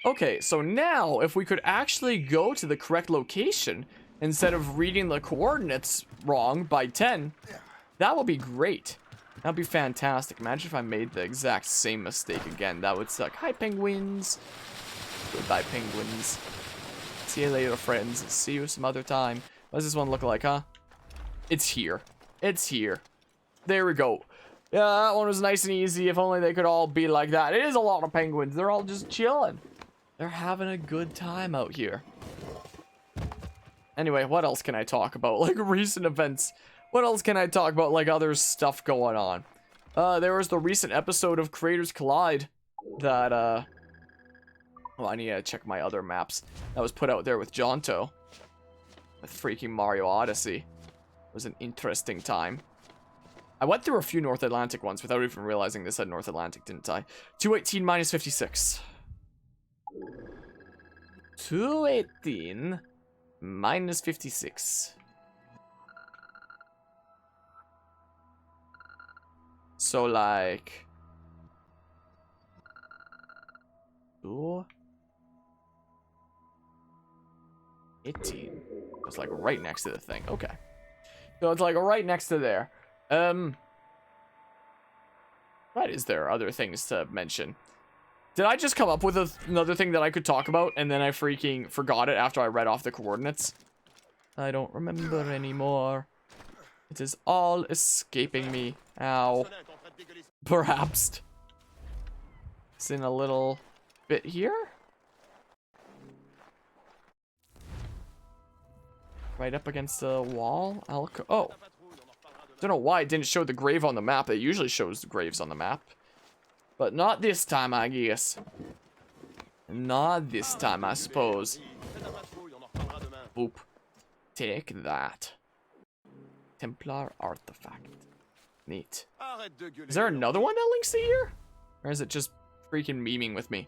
Okay, so now if we could actually go to the correct location instead of reading the coordinates wrong by 10, that would be great. That'd be fantastic. Imagine if I made the exact same mistake again. That would suck. Hi, penguins. Goodbye, penguins. See you later, friends. See you some other time. What does this one look like, huh? It's here. It's here. There we go. Yeah, that one was nice and easy. If only they could all be like that. It is a lot of penguins. They're all just chilling. They're having a good time out here. Anyway, what else can I talk about? Like recent events. What else can I talk about? Like other stuff going on. There was the recent episode of Creators Collide that, well, I need to check my other maps. That was put out there with Jonto. With freaking Mario Odyssey. It was an interesting time. I went through a few North Atlantic ones without even realizing this said North Atlantic, didn't I? 218 minus 56. 218 minus 56. So like 218. It's like right next to the thing. Okay. So it's like right next to there. What is there other things to mention? Did I just come up with another thing that I could talk about and then I freaking forgot it after I read off the coordinates? I don't remember anymore. It is all escaping me. Ow. Perhaps. It's in a little bit here. Right up against the wall. Oh. Don't know why it didn't show the grave on the map. It usually shows the graves on the map. But not this time, I guess. Not this time, I suppose. Boop. Take that. Templar artifact. Neat. Is there another one that links to here? Or is it just freaking memeing with me?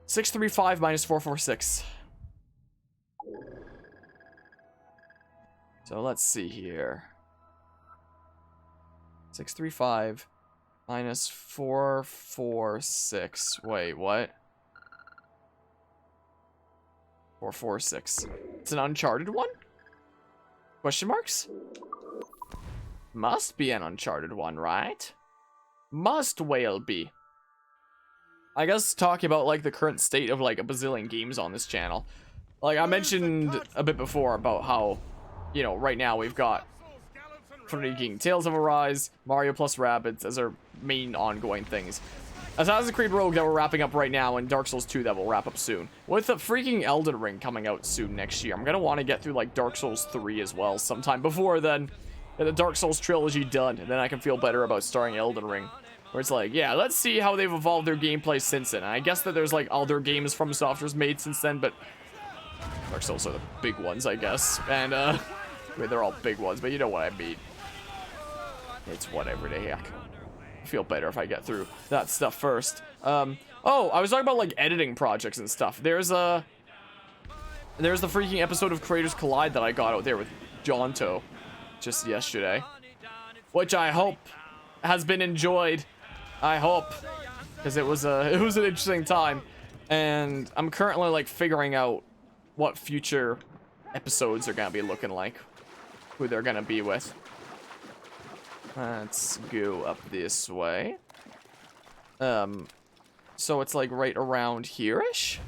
635 minus 446. So let's see here. 635 minus 446. Wait, what? 446. It's an Uncharted one? Question marks? Must be an Uncharted one, right? Must well be. I guess talking about like the current state of like a bazillion games on this channel. Like I mentioned a bit before about how, you know, right now we've got freaking Tales of Arise, Mario plus Rabbids as our main ongoing things. Assassin's Creed Rogue that we're wrapping up right now, and Dark Souls 2 that will wrap up soon. With the freaking Elden Ring coming out soon next year, I'm gonna want to get through like Dark Souls 3 as well sometime before then. Get the Dark Souls trilogy done, and then I can feel better about starting Elden Ring. Where it's like, yeah, let's see how they've evolved their gameplay since then. And I guess that there's like other games from Software's made since then, but Dark Souls are the big ones, I guess. And I mean, they're all big ones, but you know what I mean. It's whatever the heck. I feel better if I get through that stuff first. Oh, I was talking about like editing projects and stuff. There's the freaking episode of Creators Collide that I got out there with Jonto just yesterday, which I hope has been enjoyed. I hope, because it was an interesting time, and I'm currently like figuring out what future episodes are gonna be looking like, who they're gonna be with. Let's go up this way. So it's like right around here-ish?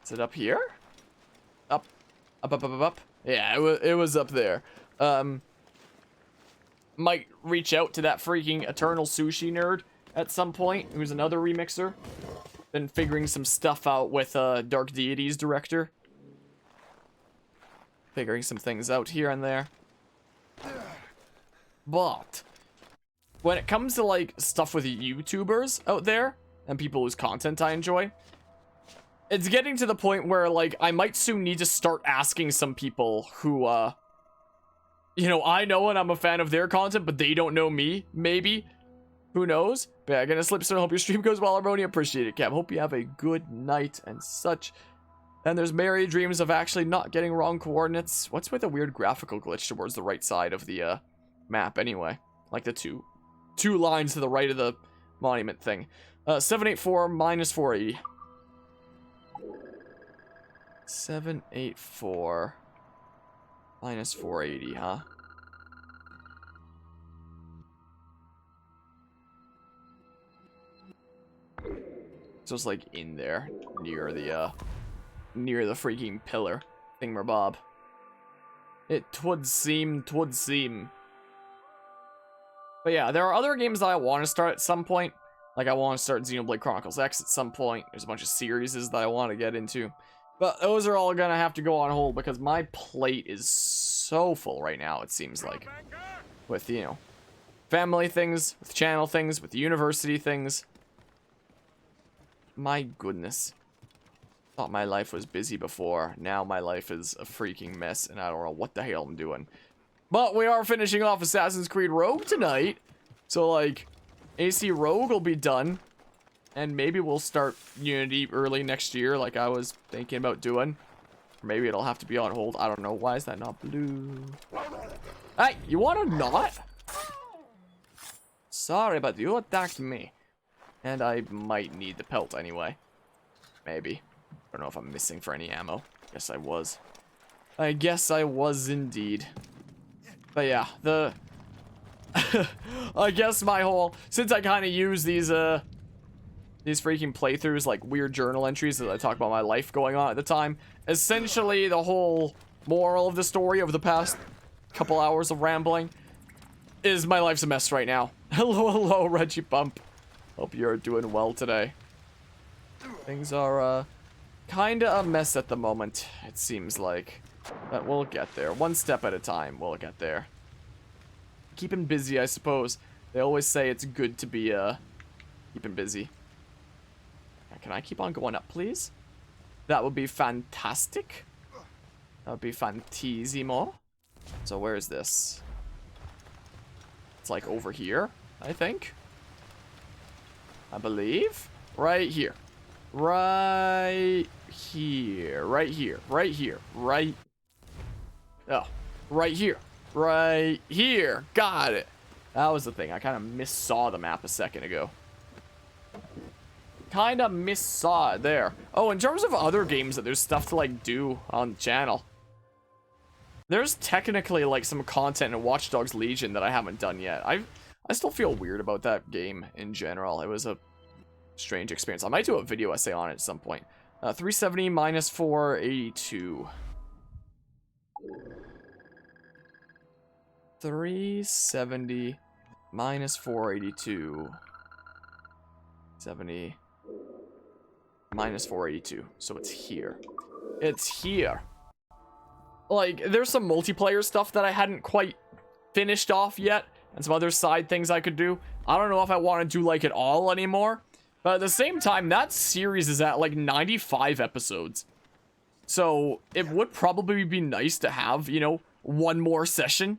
Is it up here? Up. Up. Yeah, it was up there. Might reach out to that freaking Eternal Sushi nerd at some point, who's another remixer. Been figuring some stuff out with Dark Deities director. Figuring some things out here and there. But when it comes to like stuff with YouTubers out there and people whose content I enjoy, it's getting to the point where like I might soon need to start asking some people who you know, I know and I'm a fan of their content, but they don't know me, maybe. Who knows? But yeah, gonna slip soon. Hope your stream goes well, Armoni. Appreciate it, Cam. Hope you have a good night and such. And there's merry dreams of actually not getting wrong coordinates. What's with a weird graphical glitch towards the right side of the map anyway? Like the two lines to the right of the monument thing. 784 minus 480. 784 minus 480, huh? So it's like in there, near the freaking pillar thingamabob. It would seem. But yeah, there are other games that I want to start at some point. Like, I want to start Xenoblade Chronicles X at some point. There's a bunch of series that I want to get into. But those are all gonna have to go on hold because my plate is so full right now, it seems like. With, you know, family things, with channel things, with university things. My goodness. Thought my life was busy before. Now my life is a freaking mess and I don't know what the hell I'm doing. But we are finishing off Assassin's Creed Rogue tonight. So, like, AC Rogue will be done. And maybe we'll start Unity early next year like I was thinking about doing. Or maybe it'll have to be on hold. I don't know. Why is that not blue? Hey, you want to not? Sorry, but you attacked me. And I might need the pelt anyway. Maybe. I don't know if I'm missing for any ammo. Guess I was. I guess I was indeed. But yeah, the... I guess my whole... Since I kind of use these freaking playthroughs, like weird journal entries that I talk about my life going on at the time, essentially the whole moral of the story of the past couple hours of rambling is my life's a mess right now. Hello, Reggie Bump. Hope you're doing well today. Things are, kinda a mess at the moment, it seems like. But we'll get there. One step at a time, we'll get there. Keeping busy, I suppose. They always say it's good to be, keeping busy. Can I keep on going up, please? That would be fantastic. That would be fantissimo. So where is this? It's like over here, I think. I believe. Right here. Right here. Right here. Right here. Right. Oh. Right here. Right here. Got it. That was the thing. I kind of missaw the map a second ago. Kind of missaw it there. Oh, in terms of other games that there's stuff to like do on the channel. There's technically like some content in Watch Dogs Legion that I haven't done yet. I still feel weird about that game in general. It was a strange experience. I might do a video essay on it at some point. 370 minus 482. 370 minus 482. 70 minus 482. So it's here. It's here. Like, there's some multiplayer stuff that I hadn't quite finished off yet. And some other side things I could do. I don't know if I want to do, like, it all anymore. But at the same time, that series is at, like, 95 episodes. So, it would probably be nice to have, you know, one more session.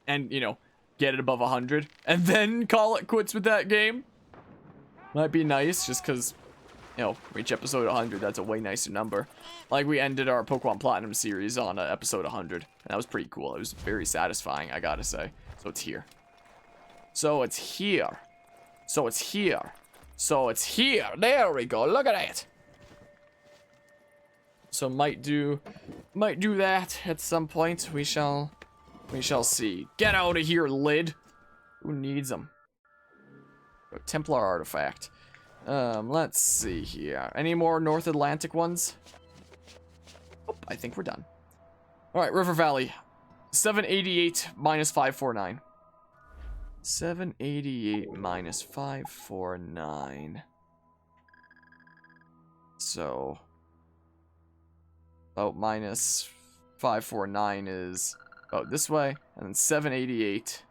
And, you know, get it above 100. And then call it quits with that game. Might be nice, just because, you know, reach episode 100, that's a way nicer number. Like, we ended our Pokemon Platinum series on episode 100. And that was pretty cool. It was very satisfying, I gotta say. So it's here. So it's here. So it's here. So it's here. There we go. Look at that. So might do that at some point. We shall see. Get out of here, lid. Who needs them? Templar artifact. Let's see here. Any more North Atlantic ones? Oh, I think we're done. All right, River Valley. 788 minus 549. 788 minus 549. So, oh, minus 549 is about this way, and then 788.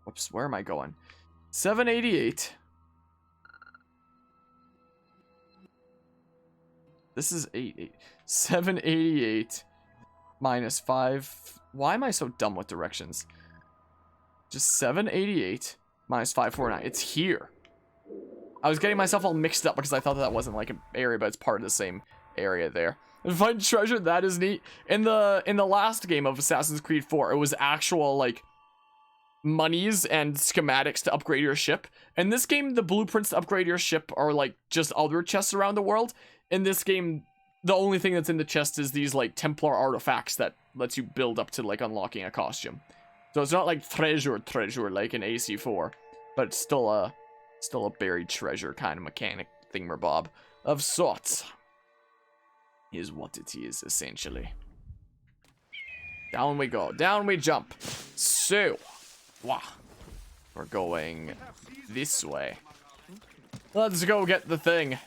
Whoops, where am I going? 788. This is 88. 788 minus 5. Why am I so dumb with directions? Just 788 minus 549. It's here. I was getting myself all mixed up because I thought that wasn't like an area, but it's part of the same area there. Find treasure, that is neat. In the last game of Assassin's Creed 4, it was actual like monies and schematics to upgrade your ship. In this game, the blueprints to upgrade your ship are like just other chests around the world. In this game, the only thing that's in the chest is these like Templar artifacts that lets you build up to like unlocking a costume. So it's not like treasure like in AC4, but it's still a buried treasure kind of mechanic thingamabob of sorts. Is what it is essentially. Down we go, down we jump. So, wow, we're going this way. Let's go get the thing.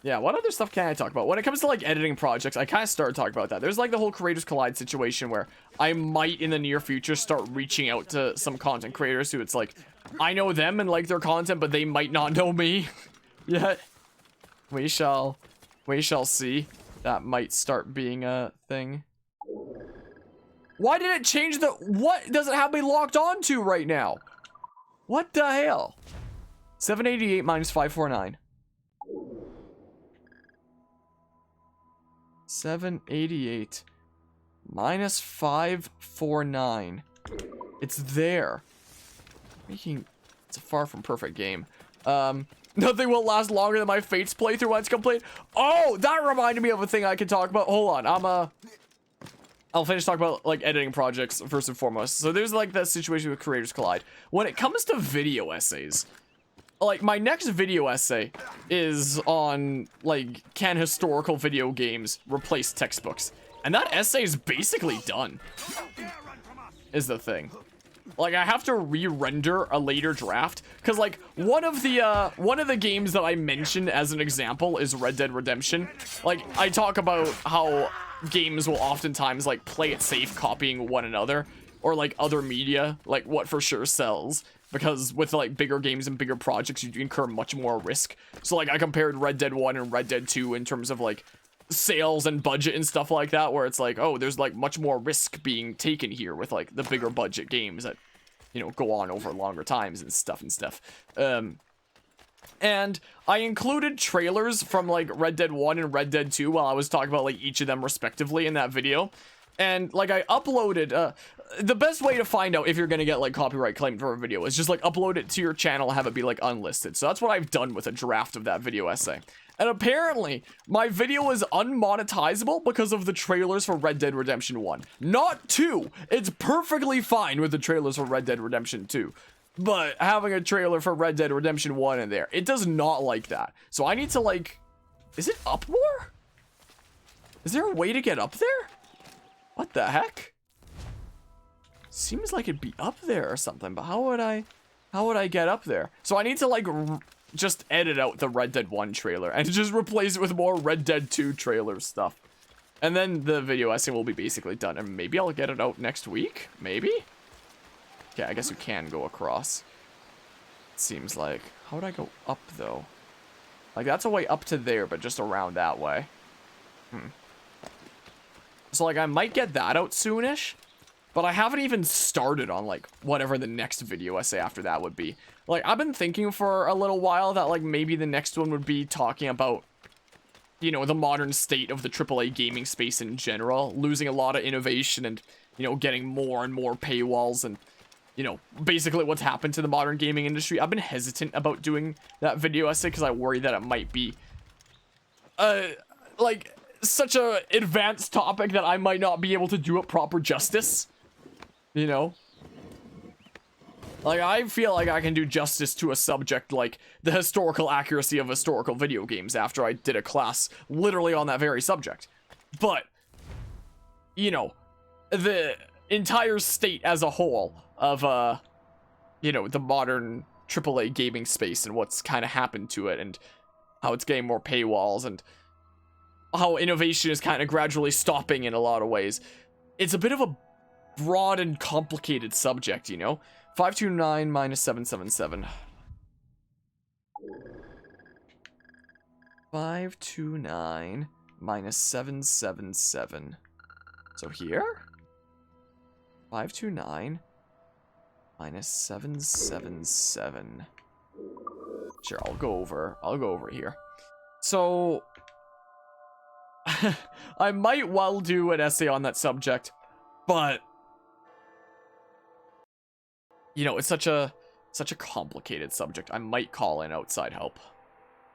Yeah, what other stuff can I talk about? When it comes to, like, editing projects, I kind of started talking about that. There's, like, the whole Creators Collide situation where I might, in the near future, start reaching out to some content creators who it's like, I know them and like their content, but they might not know me yet. We shall see. That might start being a thing. Why did it change the... What does it have me locked on to right now? What the hell? 788 minus 549. 788 minus 549. It's there. It's a far from perfect game. Nothing will last longer than my Fates playthrough when it's complete. Oh, that reminded me of a thing I can talk about. Hold on, I'll finish talking about like editing projects first and foremost. So there's like that situation with Creators Collide. When it comes to video essays, like my next video essay is on like, can historical video games replace textbooks? And that essay is basically done, is the thing. Like I have to re-render a later draft because like one of the games that I mentioned as an example is Red Dead Redemption. Like I talk about how games will oftentimes like play it safe copying one another or like other media, like what for sure sells, because with like bigger games and bigger projects you incur much more risk. So like I compared Red Dead 1 and Red Dead 2 in terms of like sales and budget and stuff like that, where it's like, oh, there's like much more risk being taken here with like the bigger budget games that, you know, go on over longer times and stuff. And I included trailers from like Red Dead 1 and Red Dead 2 while I was talking about like each of them respectively in that video. And like I uploaded, the best way to find out if you're gonna get like copyright claimed for a video is just like upload it to your channel, have it be like unlisted. So that's what I've done with a draft of that video essay. And apparently, my video is unmonetizable because of the trailers for Red Dead Redemption 1. Not 2! It's perfectly fine with the trailers for Red Dead Redemption 2. But having a trailer for Red Dead Redemption 1 in there, it does not like that. So I need to like... Is it up more? Is there a way to get up there? What the heck? Seems like it'd be up there or something, but how would I get up there? So I need to like... just edit out the Red Dead 1 trailer and just replace it with more Red Dead 2 trailer stuff. And then the video essay will be basically done. And maybe I'll get it out next week? Maybe? Okay, I guess you can go across. It seems like. How would I go up, though? Like, that's a way up to there, but just around that way. So, like, I might get that out soonish. But I haven't even started on, like, whatever the next video essay after that would be. Like, I've been thinking for a little while that, like, maybe the next one would be talking about, you know, the modern state of the AAA gaming space in general. Losing a lot of innovation and, you know, getting more and more paywalls and, you know, basically what's happened to the modern gaming industry. I've been hesitant about doing that video essay because I worry that it might be, like, such a advanced topic that I might not be able to do it proper justice. You know? Like, I feel like I can do justice to a subject like the historical accuracy of historical video games after I did a class literally on that very subject. But, you know, the entire state as a whole of, you know, the modern AAA gaming space and what's kind of happened to it and how it's getting more paywalls and how innovation is kind of gradually stopping in a lot of ways. It's a bit of a broad and complicated subject, you know? 529 minus 777. 529 minus 777. So here? 529 minus 777. Sure, I'll go over here. So I might well do an essay on that subject, but you know, it's such a complicated subject. I might call in outside help.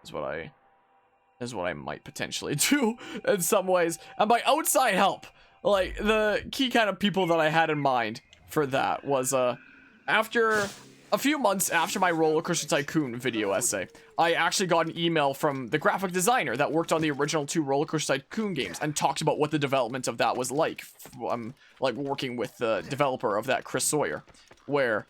Is what I might potentially do in some ways. And by outside help, like the key kind of people that I had in mind for that was after a few months after my Roller Coaster Tycoon video essay, I actually got an email from the graphic designer that worked on the original 2 Roller Coaster Tycoon games and talked about what the development of that was like. Like working with the developer of that, Chris Sawyer, where,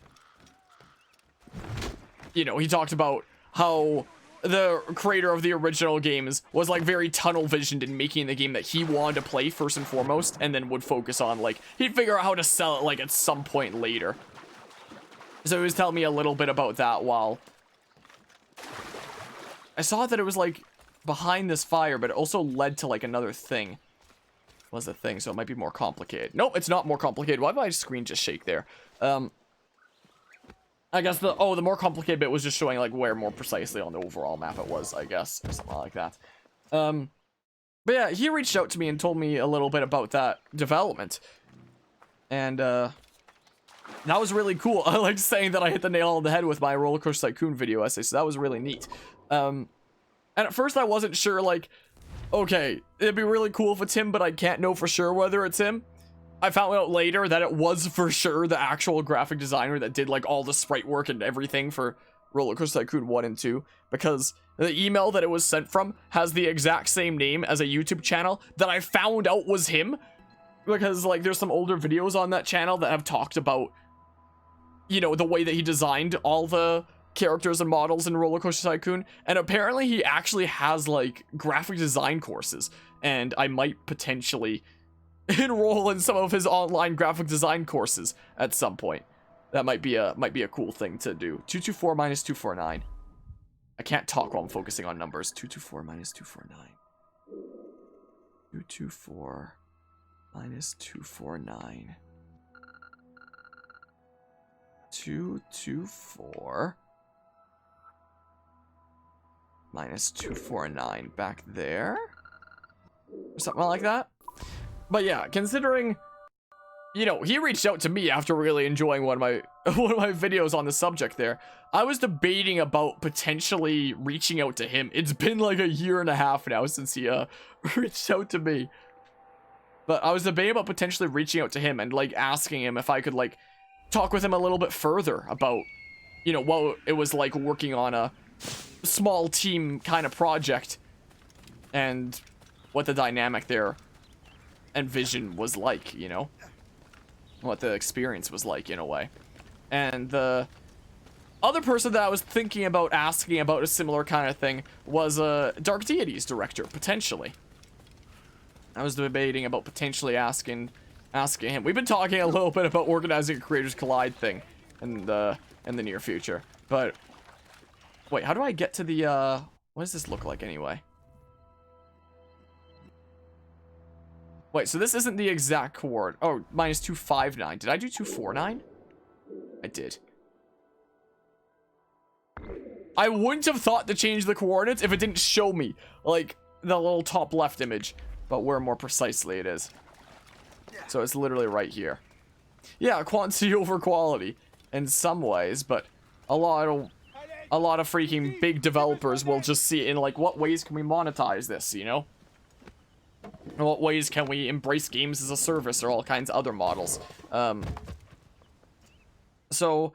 you know, he talked about how the creator of the original games was like very tunnel visioned in making the game that he wanted to play first and foremost, and then would focus on, like, he'd figure out how to sell it like at some point later. So he was telling me a little bit about that while I saw that it was like behind this fire, but it also led to like another thing. Was a thing, so it might be more complicated. Nope, it's not more complicated. Why did my screen just shake there? I guess the more complicated bit was just showing like where more precisely on the overall map it was, I guess, or something like that. But yeah, he reached out to me and told me a little bit about that development. And that was really cool. I like saying that I hit the nail on the head with my Roller Coaster Tycoon video essay, so that was really neat. And at first I wasn't sure, like, okay, it'd be really cool if it's him, but I can't know for sure whether it's him. I found out later that it was for sure the actual graphic designer that did like all the sprite work and everything for Roller Coaster Tycoon 1 and 2, because the email that it was sent from has the exact same name as a YouTube channel that I found out was him, because like there's some older videos on that channel that have talked about, you know, the way that he designed all the characters and models in Roller Coaster Tycoon, and apparently he actually has like graphic design courses, and I might potentially enroll in some of his online graphic design courses at some point. That might be a cool thing to do. 224 minus 249. I can't talk while I'm focusing on numbers. 224 minus 249. 224 minus 249. 224 minus 249 back there, or something like that. But yeah, considering, you know, he reached out to me after really enjoying one of my videos on the subject there, I was debating about potentially reaching out to him. It's been like a year and a half now since he reached out to me, but I was debating about potentially reaching out to him and like asking him if I could like talk with him a little bit further about, you know, what it was like working on a small team kind of project and what the dynamic there and vision was like, you know, what the experience was like in a way. And the other person that I was thinking about asking about a similar kind of thing was a Dark Deities director, potentially. I was debating about potentially asking him. We've been talking a little bit about organizing a Creators Collide thing in the near future, but wait, how do I get to the what does this look like anyway? Wait, so this isn't the exact coordinate. Oh, minus 259. Did I do 249? I did. I wouldn't have thought to change the coordinates if it didn't show me, like, the little top left image, but where more precisely it is. So it's literally right here. Yeah, quantity over quality in some ways, but a lot of freaking big developers will just see it in, like, what ways can we monetize this, you know? In what ways can we embrace games as a service, or all kinds of other models. So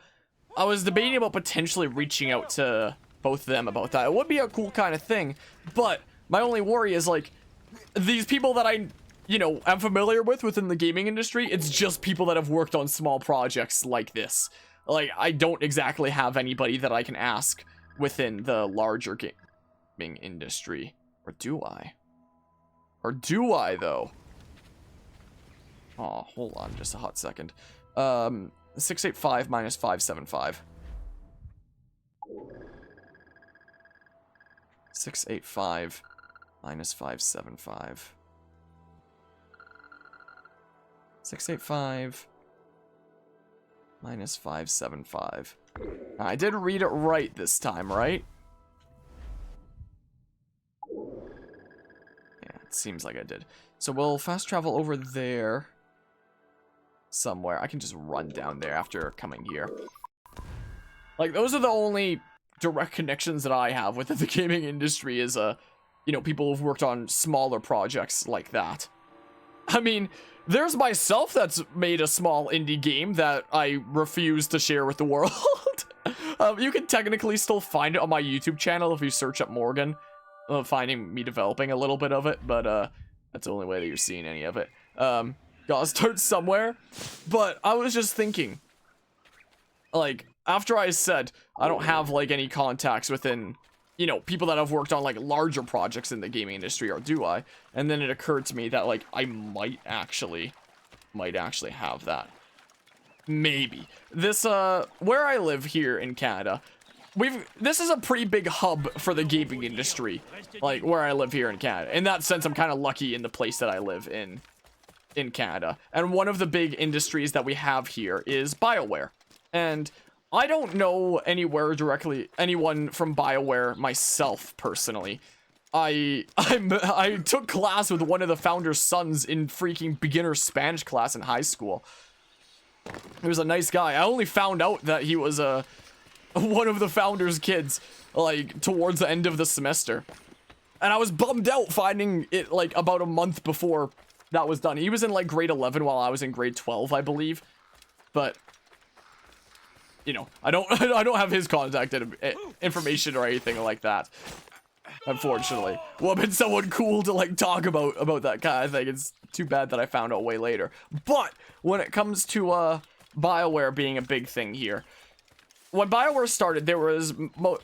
I was debating about potentially reaching out to both of them about that. It would be a cool kind of thing, but my only worry is, like, these people that I, you know, am familiar with within the gaming industry, it's just people that have worked on small projects like this. Like, I don't exactly have anybody that I can ask within the larger gaming industry. Or do I? Or do I, though? Oh, hold on just a hot second. 685 minus 575. 685 minus 575. 685 minus 575. I did read it right this time, right? Yeah, it seems like I did. So we'll fast travel over there somewhere. I can just run down there after coming here. Like, those are the only direct connections that I have with the gaming industry is, you know, people who've worked on smaller projects like that. I mean, there's myself that's made a small indie game that I refuse to share with the world. You can technically still find it on my YouTube channel if you search up Morgan. Finding me developing a little bit of it, but that's the only way that you're seeing any of it. Gotta start somewhere. But I was just thinking, like, after I said I don't have like any contacts within, you know, people that have worked on like larger projects in the gaming industry, or do I? And then it occurred to me that like I might actually have that. Maybe. This where I live here in Canada, this is a pretty big hub for the gaming industry, like where I live here in Canada. In that sense, I'm kind of lucky in the place that I live in Canada. And one of the big industries that we have here is BioWare. And I don't know anyone from BioWare myself personally. I took class with one of the founder's sons in freaking beginner Spanish class in high school. He was a nice guy. I only found out that he was one of the founder's kids like towards the end of the semester. And I was bummed out finding it like about a month before that was done. He was in like grade 11 while I was in grade 12, I believe. But you know, I don't have his contact information or anything like that. Unfortunately. Well, I've been someone cool to like talk about that kind of thing. It's too bad that I found out way later. But when it comes to BioWare being a big thing here, when BioWare started, there was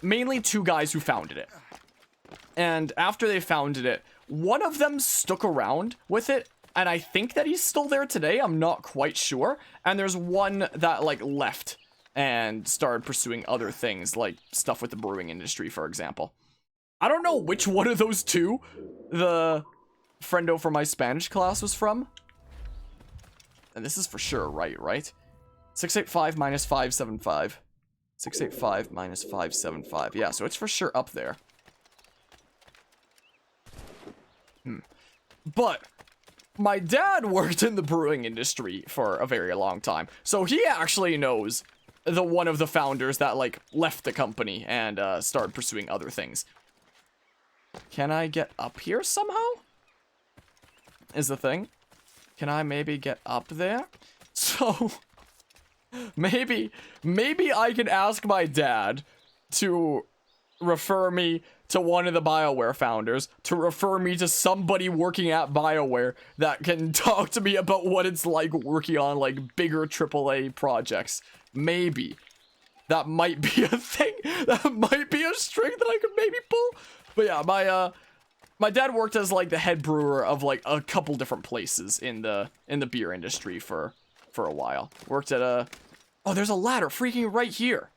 mainly two guys who founded it. And after they founded it, one of them stuck around with it, and I think that he's still there today. I'm not quite sure. And there's one that like left and started pursuing other things, like stuff with the brewing industry, for example. I don't know which one of those two the friendo from my Spanish class was from. And this is for sure right? 685 minus 575. 685 minus 575. Yeah, so it's for sure up there. But my dad worked in the brewing industry for a very long time. So he actually knows the one of the founders that like left the company and started pursuing other things. Can I get up here somehow? Is the thing. Can I maybe get up there? So maybe I can ask my dad to refer me to one of the BioWare founders, to refer me to somebody working at BioWare that can talk to me about what it's like working on like bigger AAA projects. Maybe. That might be a thing. That might be a string that I could maybe pull. But yeah, my dad worked as like the head brewer of like a couple different places in the beer industry for a while. Worked at oh, there's a ladder freaking right here.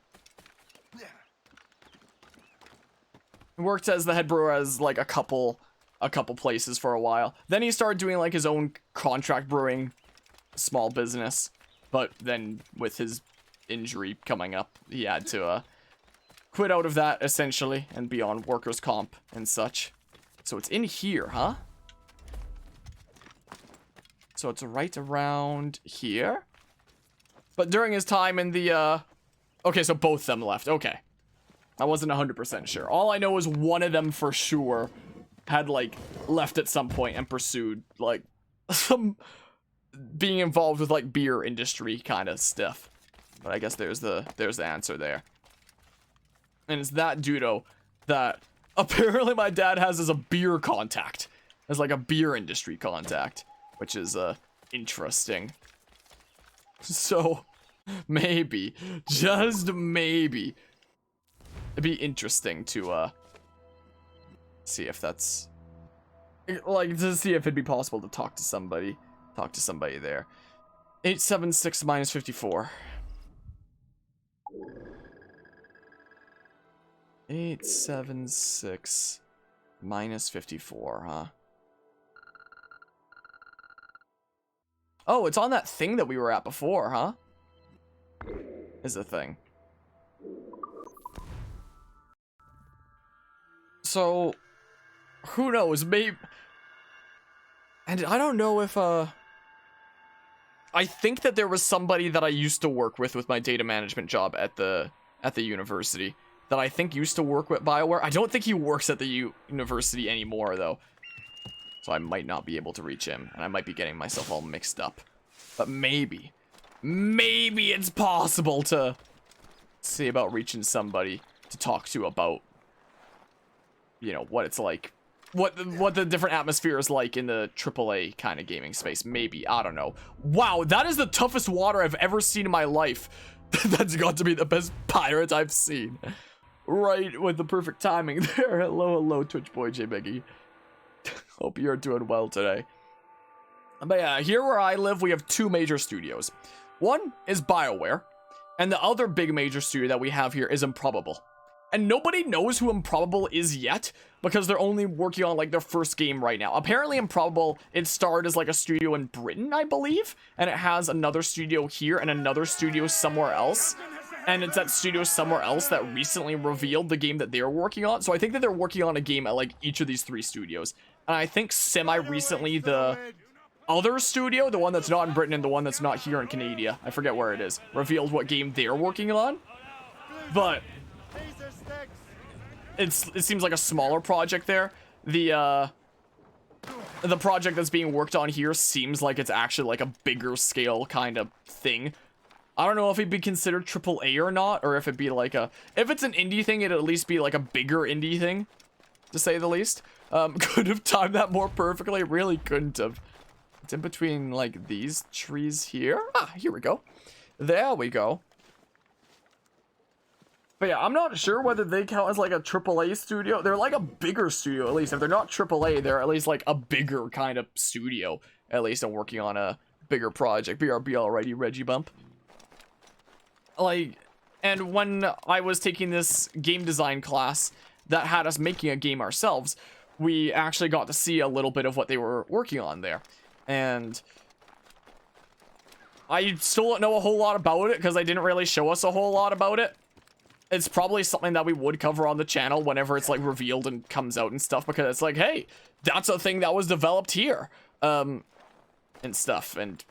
Worked as the head brewer as like a couple places for a while. Then he started doing like his own contract brewing, small business. But then with his injury coming up, he had to quit out of that essentially and be on workers' comp and such. So it's in here, huh? So it's right around here. But during his time in the okay, so both of them left. Okay. I wasn't 100% sure. All I know is one of them for sure had like left at some point and pursued like some being involved with like beer industry kind of stuff. But I guess there's the answer there. And it's that dudo that apparently my dad has as a beer contact. As like a beer industry contact. Which is interesting. So maybe, just maybe, it'd be interesting to see if that's like to see if it'd be possible to talk to somebody there. 876 minus 54. 876 minus 54, huh? Oh, it's on that thing that we were at before, huh? Is the thing. So, who knows? Maybe. And I don't know if, I think that there was somebody that I used to work with my data management job at the at the university that I think used to work with BioWare. I don't think he works at the university anymore, though. So I might not be able to reach him, and I might be getting myself all mixed up. But maybe it's possible to see about reaching somebody to talk to about, you know, what it's like, what the different atmosphere is like in the AAA kind of gaming space. Maybe, I don't know. Wow, that is the toughest water I've ever seen in my life. That's got to be the best pirate I've seen. Right, with the perfect timing there. Hello, Twitch boy J Biggie. Hope you're doing well today. But yeah, here where I live, we have two major studios. One is BioWare, and the other big major studio that we have here is Improbable. And nobody knows who Improbable is yet, because they're only working on, like, their first game right now. Apparently, Improbable, it started as, like, a studio in Britain, I believe, and it has another studio here and another studio somewhere else. And it's that studio somewhere else that recently revealed the game that they're working on. So I think that they're working on a game at, like, each of these three studios. And I think semi-recently the other studio, the one that's not in Britain and the one that's not here in Canada, I forget where it is, revealed what game they're working on. But it seems like a smaller project there. The project that's being worked on here seems like it's actually like a bigger scale kind of thing. I don't know if it'd be considered AAA or not, or if it'd be like a, if it's an indie thing, it'd at least be like a bigger indie thing, to say the least. Could have timed that more perfectly, really couldn't have. It's in between like these trees here. Ah, here we go. There we go. But yeah, I'm not sure whether they count as like a AAA studio. They're like a bigger studio, at least. If they're not AAA, they're at least like a bigger kind of studio. At least I'm working on a bigger project. BRB alrighty, Reggie Bump. Like, and when I was taking this game design class that had us making a game ourselves, we actually got to see a little bit of what they were working on there. And I still don't know a whole lot about it because they didn't really show us a whole lot about it. It's probably something that we would cover on the channel whenever it's like revealed and comes out and stuff, because it's like, hey, that's a thing that was developed here, and stuff. And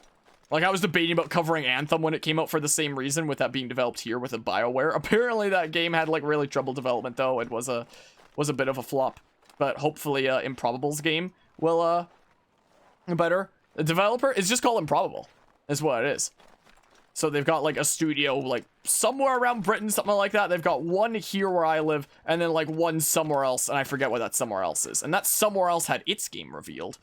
like, I was debating about covering Anthem when it came out for the same reason, with that being developed here with a BioWare. Apparently that game had like really trouble development though. It was a bit of a flop, but hopefully Improbable's game will better. The developer is just called Improbable, is what it is. So they've got like a studio like somewhere around Britain, something like that. They've got one here where I live, and then like one somewhere else, and I forget what that somewhere else is. And that somewhere else had its game revealed.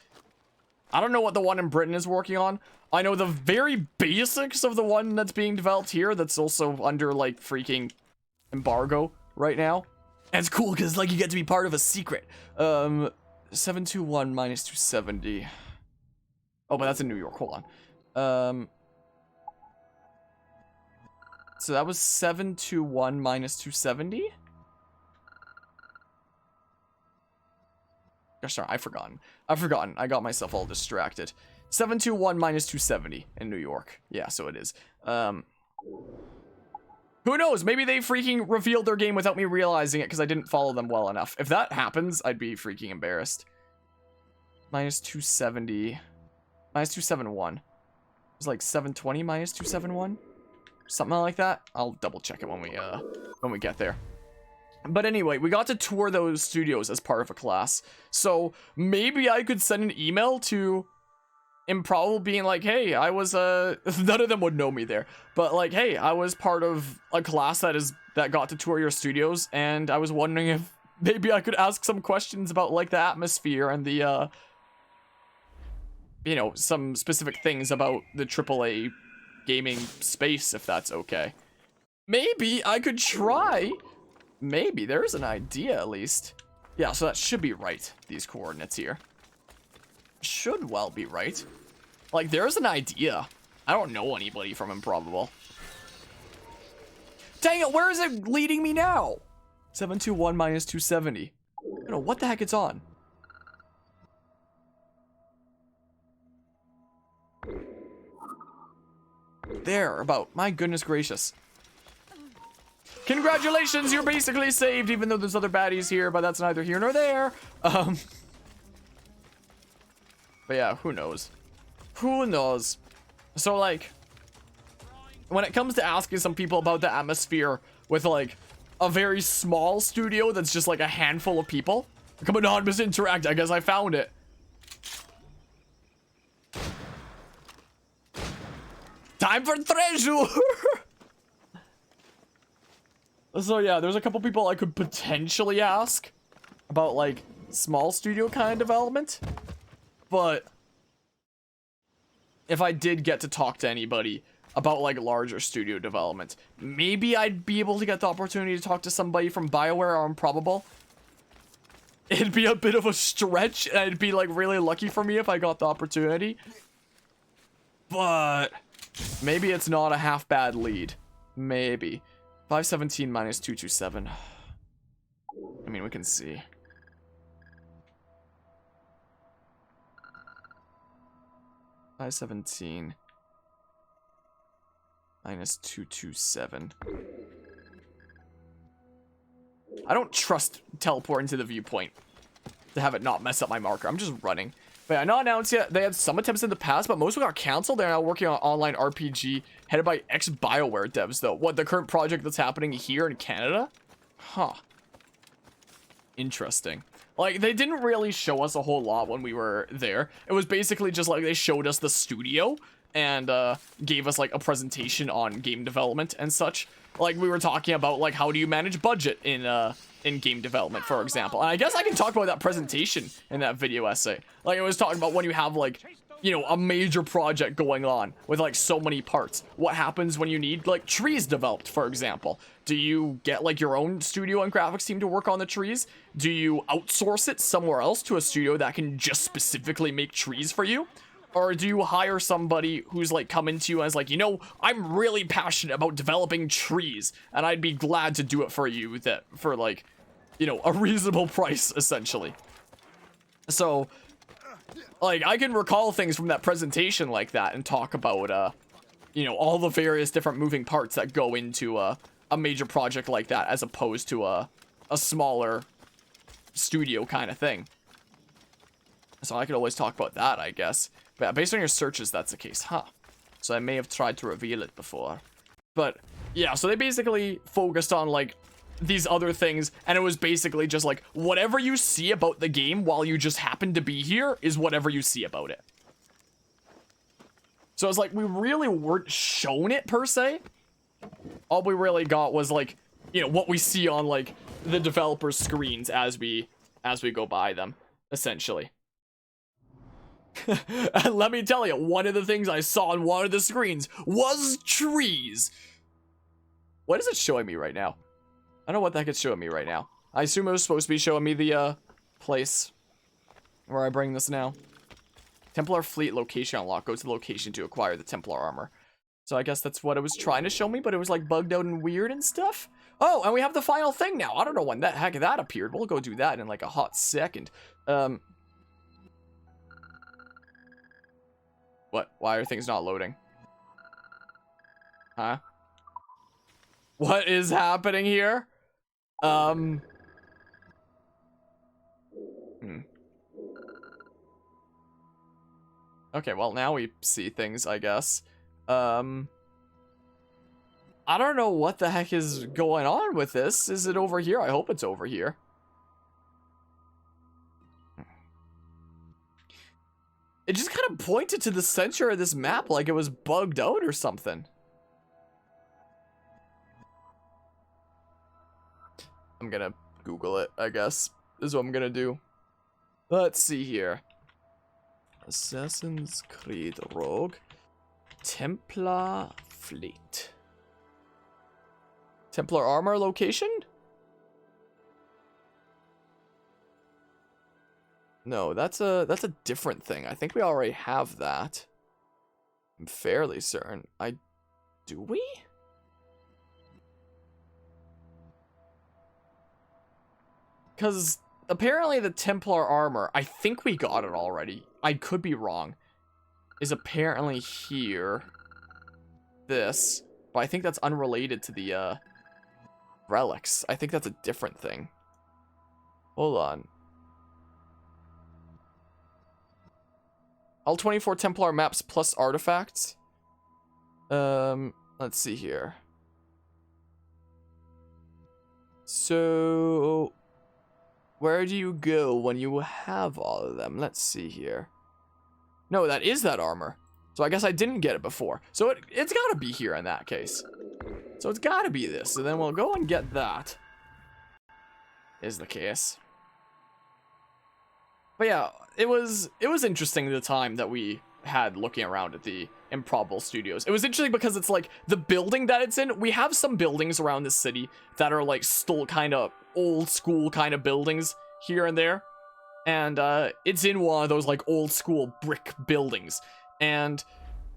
I don't know what the one in Britain is working on. I know the very basics of the one that's being developed here that's also under like freaking embargo right now. And it's cool because like you get to be part of a secret. 721 minus 270. Oh, but that's in New York. Hold on. So that was 721 minus 270? Gosh, sorry, I've forgotten. I got myself all distracted. 721 minus 270 in New York. Yeah, so it is. Who knows? Maybe they freaking revealed their game without me realizing it because I didn't follow them well enough. If that happens, I'd be freaking embarrassed. Minus 270. Minus 271. It was like 720 minus 271? Something like that. I'll double check it when we get there. But anyway, we got to tour those studios as part of a class. So maybe I could send an email to Improbable being like, hey, I was none of them would know me there, but like, hey, I was part of a class that got to tour your studios, and I was wondering if maybe I could ask some questions about like the atmosphere and the you know, some specific things about the AAA gaming space, if that's okay. Maybe I could try. Maybe there's an idea at least. Yeah, so that should be right. These coordinates here should well be right. Like, there's an idea. I don't know anybody from Improbable. Dang it, where is it leading me now? 721 minus 270. I don't know what the heck it's on. There, about. My goodness gracious. Congratulations, you're basically saved, even though there's other baddies here, but that's neither here nor there. But yeah, who knows? Who knows? So, like, when it comes to asking some people about the atmosphere with like a very small studio that's just like a handful of people. Come anonymous interact. I guess I found it. Time for treasure. So yeah, there's a couple people I could potentially ask about like small studio kind of development, but if I did get to talk to anybody about like larger studio development, maybe I'd be able to get the opportunity to talk to somebody from BioWare or Improbable. It'd be a bit of a stretch, and it'd be like really lucky for me if I got the opportunity, but maybe it's not a half bad lead. Maybe 517 minus 227. I mean, we can see. $517 minus 227. I don't trust teleporting to the viewpoint to have it not mess up my marker. I'm just running. But yeah, not announced yet. They had some attempts in the past, but most of them got canceled. They're now working on an online RPG headed by ex-BioWare devs, though. What, the current project that's happening here in Canada? Huh. Interesting. Like, they didn't really show us a whole lot when we were there. It was basically just like they showed us the studio and gave us like a presentation on game development and such. Like, we were talking about like how do you manage budget in game development, for example. And I guess I can talk about that presentation in that video essay. Like, it was talking about when you have like, you know, a major project going on with like so many parts. What happens when you need like trees developed, for example? Do you get like your own studio and graphics team to work on the trees? Do you outsource it somewhere else to a studio that can just specifically make trees for you? Or do you hire somebody who's like coming to you as like, you know, I'm really passionate about developing trees and I'd be glad to do it for you that for like, you know, a reasonable price essentially. So like I can recall things from that presentation like that and talk about you know, all the various different moving parts that go into a major project like that as opposed to a smaller studio kind of thing. So I could always talk about that, I guess. But yeah, based on your searches, that's the case, huh? So I may have tried to reveal it before. But yeah, so they basically focused on like these other things, and it was basically just like whatever you see about the game while you just happen to be here is whatever you see about it. So it's like we really weren't shown it per se. All we really got was like, you know, what we see on like the developer screens as we go by them, essentially. And let me tell you, one of the things I saw on one of the screens was trees. What is it showing me right now? I don't know what the heck it's showing me right now. I assume it was supposed to be showing me the place where I bring this now. Templar fleet location unlock. Go to the location to acquire the Templar armor. So I guess that's what it was trying to show me, but it was like bugged out and weird and stuff. Oh, and we have the final thing now. I don't know when the heck that appeared. We'll go do that in like a hot second. What? Why are things not loading? Huh? What is happening here? Okay, well, now we see things, I guess. I don't know what the heck is going on with this. Is it over here? I hope it's over here. It just kind of pointed to the center of this map like it was bugged out or something. I'm gonna Google it, I guess. This is what I'm gonna do. Let's see here. Assassin's Creed Rogue. Templar Fleet. Templar armor location? No, that's a different thing. I think we already have that. I'm fairly certain. Do we? Because apparently the Templar armor, I think we got it already. I could be wrong. Is apparently here. This. But I think that's unrelated to the relics. I think that's a different thing. Hold on. All 24 Templar maps plus artifacts. Let's see here. So, where do you go when you have all of them? Let's see here. No, that is that armor. So I guess I didn't get it before. So it's gotta be here in that case. So it's gotta be this. So then we'll go and get that. Is the case. But yeah, it was interesting the time that we had looking around at the Improbable Studios. It was interesting because it's like the building that it's in. We have some buildings around the city that are like still kind of old school kind of buildings here and there. And it's in one of those like old school brick buildings. And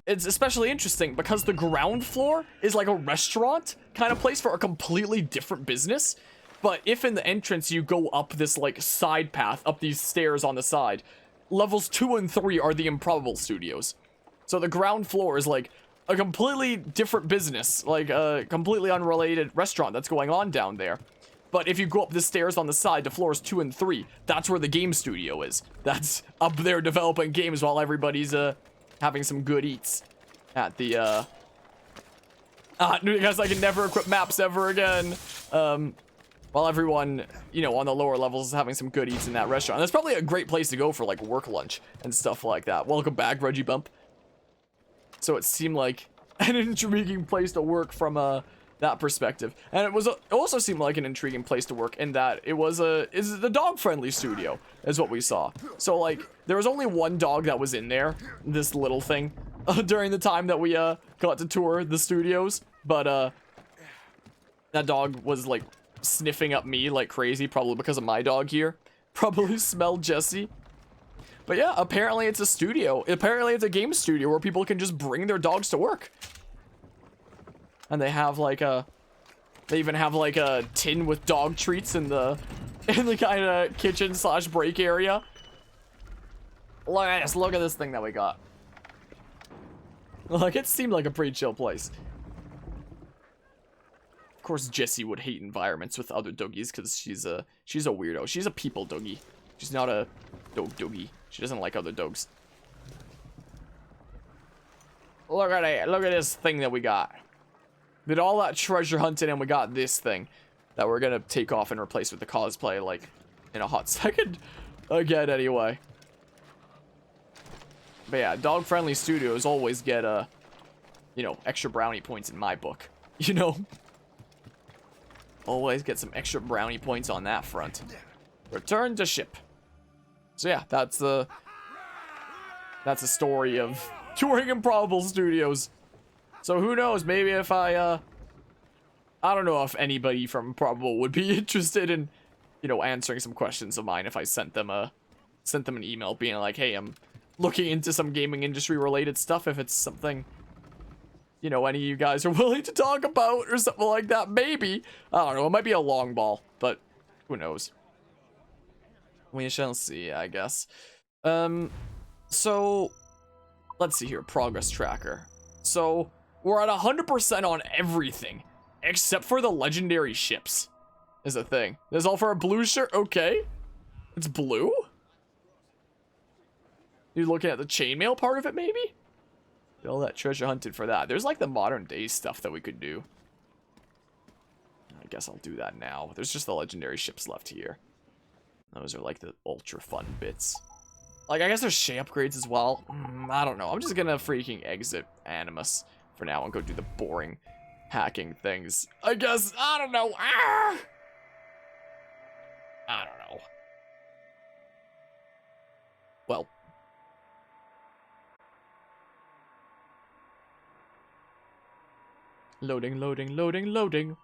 it's especially interesting because the ground floor is like a restaurant kind of place for a completely different business. But if in the entrance you go up this like side path, up these stairs on the side, levels 2 and 3 are the Improbable Studios. So the ground floor is like a completely different business, like a completely unrelated restaurant that's going on down there. But if you go up the stairs on the side to floors 2 and 3, that's where the game studio is. That's up there developing games while everybody's having some good eats at the I guess I can never equip maps ever again. While everyone, you know, on the lower levels is having some good eats in that restaurant. That's probably a great place to go for like work lunch and stuff like that. Welcome back, Reggie Bump. So it seemed like an intriguing place to work from that perspective. And it also seemed like an intriguing place to work in that it was the dog friendly studio is what we saw. So like there was only one dog that was in there, this little thing, during the time that we got to tour the studios. But that dog was like sniffing up me like crazy, probably because of my dog here. Probably smelled Jesse. But yeah, apparently it's a studio. Apparently it's a game studio where people can just bring their dogs to work. And they have like they even have like a tin with dog treats in the kind of kitchen / break area. Look at this thing that we got. Like, it seemed like a pretty chill place. Of course, Jessie would hate environments with other doggies because she's a weirdo. She's a people doggy. She's not a dog doggy. She doesn't like other dogs. Look at it. Look at this thing that we got. Did all that treasure hunting and we got this thing that we're gonna take off and replace with the cosplay like in a hot second. Again, anyway. But yeah, dog-friendly studios always get you know, extra brownie points in my book. You know? Always get some extra brownie points on that front. Return to ship. So yeah, that's the story of touring Improbable Studios. So who knows, maybe if I don't know if anybody from Improbable would be interested in, you know, answering some questions of mine if I sent them an email being like, hey, I'm looking into some gaming industry related stuff, if it's something, you know, any of you guys are willing to talk about or something like that. Maybe. I don't know. It might be a long ball, but who knows? We shall see, I guess. So let's see here. Progress tracker. So we're at 100% on everything except for the legendary ships is a thing. This is all for a blue shirt. Okay. It's blue? You're looking at the chainmail part of it, maybe? Did all that treasure hunted for that. There's like the modern day stuff that we could do. I guess I'll do that now. There's just the legendary ships left here. Those are like the ultra fun bits. Like, I guess there's Shay upgrades as well. I don't know. I'm just gonna freaking exit Animus for now and go do the boring hacking things. I guess. I don't know. Ah! I don't know. Well. Loading, loading, loading, loading.